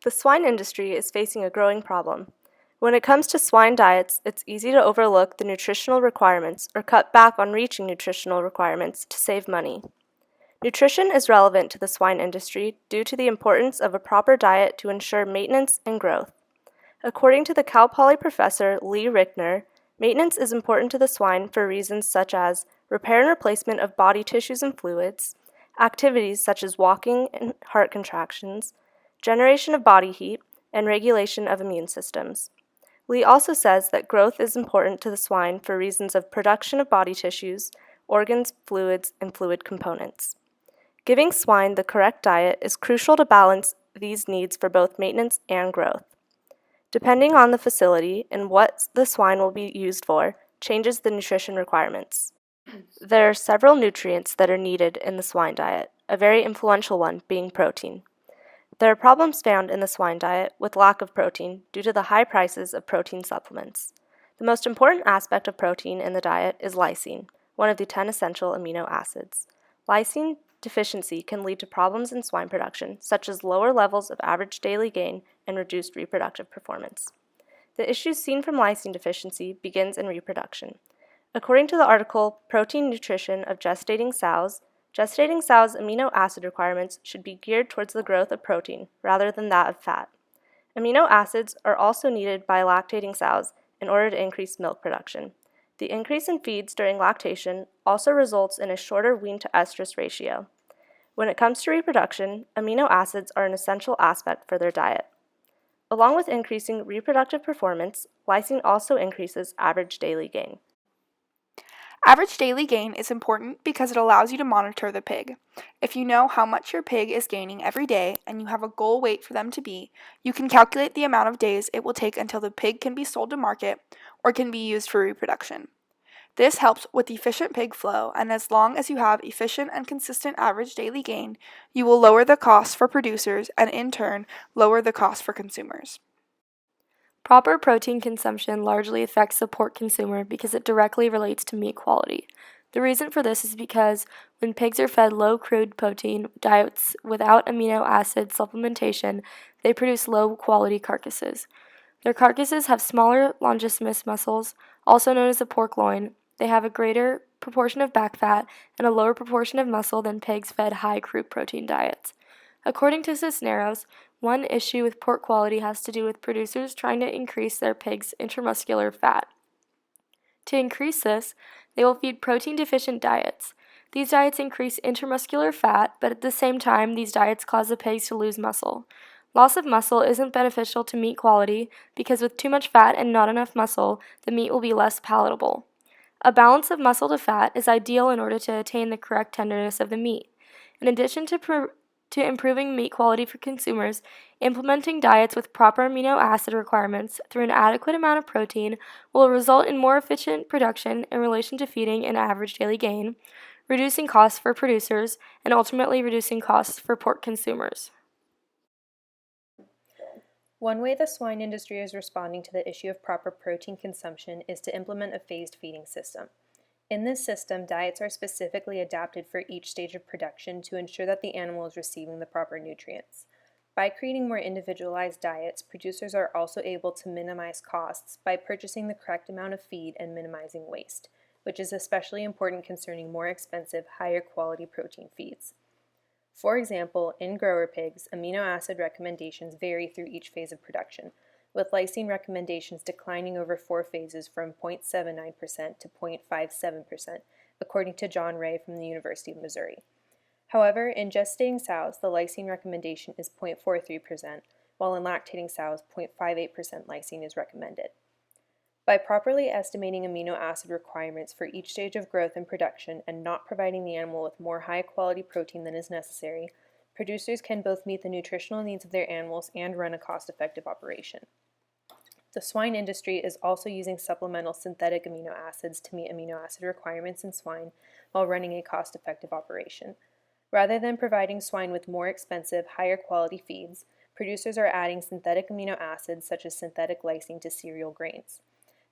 The swine industry is facing a growing problem. When it comes to swine diets, it's easy to overlook the nutritional requirements or cut back on reaching nutritional requirements to save money. Nutrition is relevant to the swine industry due to the importance of a proper diet to ensure maintenance and growth. According to the Cal Poly professor Lee Rickner, maintenance is important to the swine for reasons such as repair and replacement of body tissues and fluids, activities such as walking and heart contractions, generation of body heat, and regulation of immune systems. Lee also says that growth is important to the swine for reasons of production of body tissues, organs, fluids, and fluid components. Giving swine the correct diet is crucial to balance these needs for both maintenance and growth. Depending on the facility and what the swine will be used for, changes the nutrition requirements. There are several nutrients that are needed in the swine diet, a very influential one being protein. There are problems found in the swine diet with lack of protein due to the high prices of protein supplements. The most important aspect of protein in the diet is lysine, one of the 10 essential amino acids. Lysine deficiency can lead to problems in swine production, such as lower levels of average daily gain and reduced reproductive performance. The issues seen from lysine deficiency begins in reproduction. According to the article Protein Nutrition of Gestating Sows amino acid requirements should be geared towards the growth of protein rather than that of fat. Amino acids are also needed by lactating sows in order to increase milk production. The increase in feeds during lactation also results in a shorter wean to estrus ratio. When it comes to reproduction, amino acids are an essential aspect for their diet. Along with increasing reproductive performance, lysine also increases average daily gain. Average daily gain is important because it allows you to monitor the pig. If you know how much your pig is gaining every day and you have a goal weight for them to be, you can calculate the amount of days it will take until the pig can be sold to market or can be used for reproduction. This helps with efficient pig flow, and as long as you have efficient and consistent average daily gain, you will lower the costs for producers and in turn lower the cost for consumers. Proper protein consumption largely affects the pork consumer because it directly relates to meat quality. The reason for this is because when pigs are fed low crude protein diets without amino acid supplementation, they produce low quality carcasses. Their carcasses have smaller longissimus muscles, also known as the pork loin. They have a greater proportion of back fat and a lower proportion of muscle than pigs fed high crude protein diets. According to Cisneros, one issue with pork quality has to do with producers trying to increase their pigs' intramuscular fat. To increase this, they will feed protein-deficient diets. These diets increase intramuscular fat, but at the same time, these diets cause the pigs to lose muscle. Loss of muscle isn't beneficial to meat quality because with too much fat and not enough muscle, the meat will be less palatable. A balance of muscle to fat is ideal in order to attain the correct tenderness of the meat. In addition to improving meat quality for consumers, implementing diets with proper amino acid requirements through an adequate amount of protein will result in more efficient production in relation to feeding and average daily gain, reducing costs for producers, and ultimately reducing costs for pork consumers. One way the swine industry is responding to the issue of proper protein consumption is to implement a phased feeding system. In this system, diets are specifically adapted for each stage of production to ensure that the animal is receiving the proper nutrients. By creating more individualized diets, producers are also able to minimize costs by purchasing the correct amount of feed and minimizing waste, which is especially important concerning more expensive, higher quality protein feeds. For example, in grower pigs, amino acid recommendations vary through each phase of production, with lysine recommendations declining over 4 phases from 0.79% to 0.57%, according to John Ray from the University of Missouri. However, in gestating sows, the lysine recommendation is 0.43%, while in lactating sows, 0.58% lysine is recommended. By properly estimating amino acid requirements for each stage of growth and production and not providing the animal with more high-quality protein than is necessary, producers can both meet the nutritional needs of their animals and run a cost-effective operation. The swine industry is also using supplemental synthetic amino acids to meet amino acid requirements in swine while running a cost-effective operation. Rather than providing swine with more expensive, higher-quality feeds, producers are adding synthetic amino acids such as synthetic lysine to cereal grains.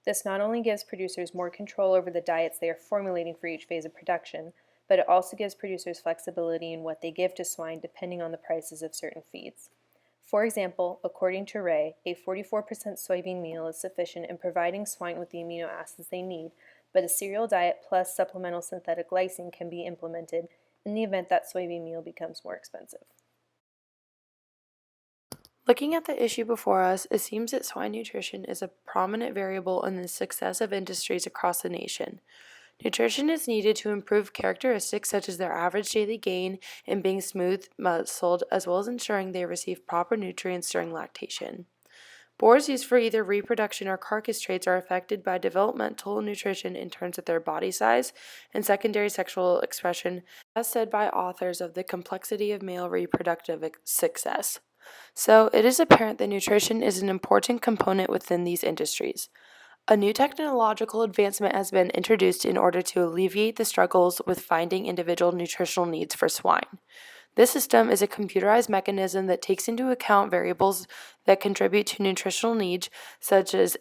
This not only gives producers more control over the diets they are formulating for each phase of production, but it also gives producers flexibility in what they give to swine depending on the prices of certain feeds. For example, according to Ray, a 44% soybean meal is sufficient in providing swine with the amino acids they need, but a cereal diet plus supplemental synthetic lysine can be implemented in the event that soybean meal becomes more expensive. Looking at the issue before us, it seems that swine nutrition is a prominent variable in the success of industries across the nation. Nutrition is needed to improve characteristics such as their average daily gain and being smooth muscled, as well as ensuring they receive proper nutrients during lactation. Boars used for either reproduction or carcass traits are affected by developmental nutrition in terms of their body size and secondary sexual expression, as said by authors of The Complexity of Male Reproductive Success. So, it is apparent that nutrition is an important component within these industries. A new technological advancement has been introduced in order to alleviate the struggles with finding individual nutritional needs for swine. This system is a computerized mechanism that takes into account variables that contribute to nutritional needs, such as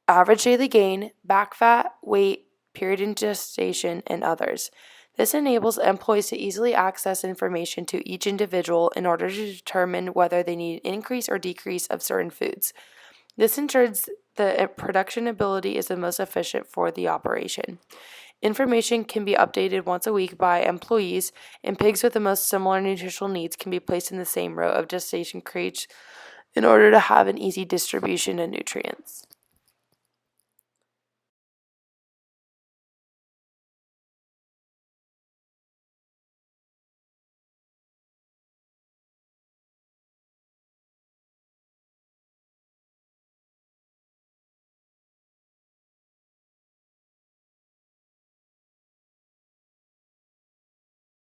average daily gain, back fat, weight, period in gestation, and others. This enables employees to easily access information to each individual in order to determine whether they need increase or decrease of certain foods. This ensures the production ability is the most efficient for the operation. Information can be updated once a week by employees, and pigs with the most similar nutritional needs can be placed in the same row of gestation crates in order to have an easy distribution of nutrients.